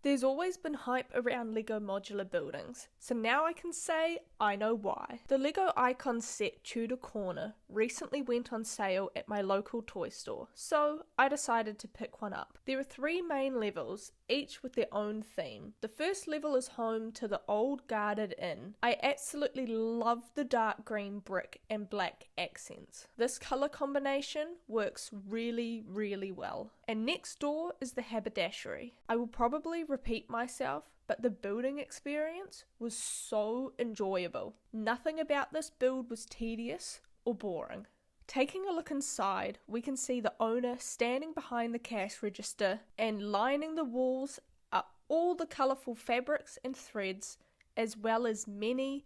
There's always been hype around LEGO modular buildings, so now I can say I know why. The LEGO Icon set Tudor Corner recently went on sale at my local toy store, so I decided to pick one up. There are 3 main levels, each with their own theme. The first level is home to the old guarded inn. I absolutely love the dark green brick and black accents. This colour combination works really well. And next door is the Haberdashery. I will probably repeat myself, but the building experience was so enjoyable. Nothing about this build was tedious or boring. Taking a look inside, we can see the owner standing behind the cash register and lining the walls up all the colourful fabrics and threads, as well as many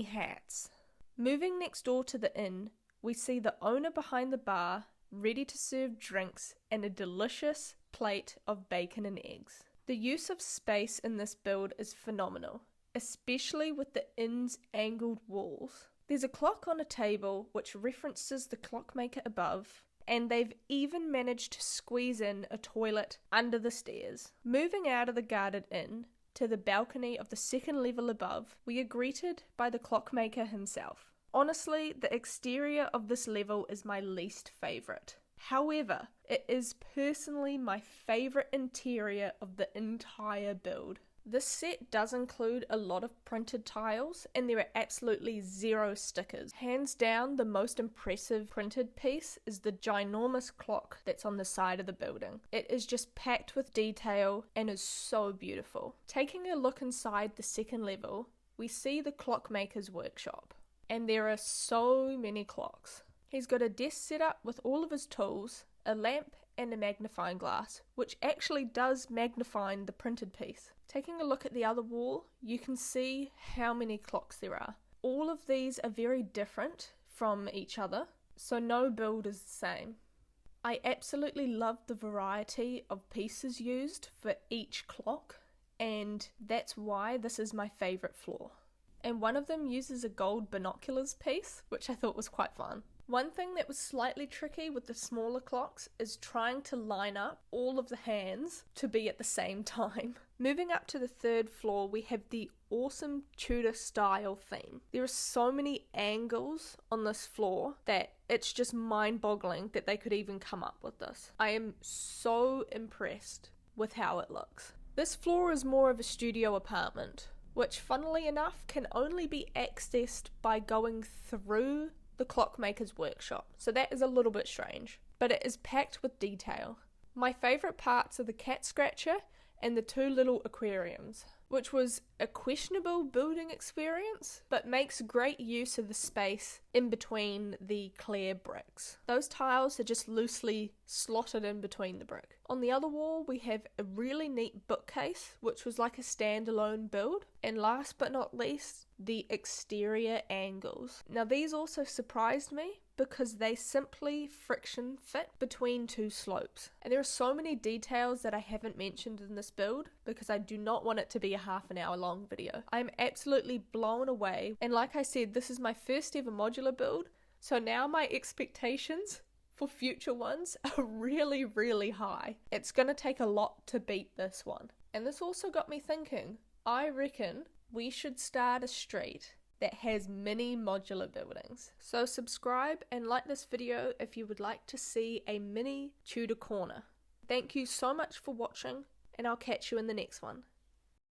hats. Moving next door to the inn, we see the owner behind the bar, ready to serve drinks and a delicious plate of bacon and eggs. The use of space in this build is phenomenal, especially with the inn's angled walls. There's a clock on a table which references the clockmaker above, and they've even managed to squeeze in a toilet under the stairs. Moving out of the guarded inn to the balcony of the second level above, we are greeted by the clockmaker himself. Honestly, the exterior of this level is my least favourite. However, it is personally my favourite interior of the entire build. This set does include a lot of printed tiles, and there are absolutely 0 stickers. Hands down, the most impressive printed piece is the ginormous clock that's on the side of the building. It is just packed with detail and is so beautiful. Taking a look inside the second level, we see the clockmaker's workshop, and there are so many clocks. He's got a desk set up with all of his tools, a lamp and a magnifying glass, which actually does magnify the printed piece. Taking a look at the other wall, you can see how many clocks there are. All of these are very different from each other, so no build is the same. I absolutely love the variety of pieces used for each clock, and that's why this is my favourite floor. And one of them uses a gold binoculars piece, which I thought was quite fun. One thing that was slightly tricky with the smaller clocks is trying to line up all of the hands to be at the same time. Moving up to the third floor, we have the awesome Tudor style theme. There are so many angles on this floor that it's just mind-boggling that they could even come up with this. I am so impressed with how it looks. This floor is more of a studio apartment, which funnily enough can only be accessed by going through the clockmaker's workshop, so that is a little bit strange, but it is packed with detail. My favourite parts are the cat scratcher and the 2 little aquariums, which was a questionable building experience, but makes great use of the space in between the clear bricks. Those tiles are just loosely slotted in between the brick. On the other wall, we have a really neat bookcase, which was like a standalone build. And last but not least, the exterior angles. Now these also surprised me because they simply friction fit between 2 slopes. And there are so many details that I haven't mentioned in this build because I do not want it to be a half an hour long video. I'm absolutely blown away, and like I said, this is my first ever modular build, so now my expectations for future ones are really high. It's gonna take a lot to beat this one. And this also got me thinking, I reckon we should start a street that has mini modular buildings. So subscribe and like this video if you would like to see a mini Tudor Corner. Thank you so much for watching, and I'll catch you in the next one.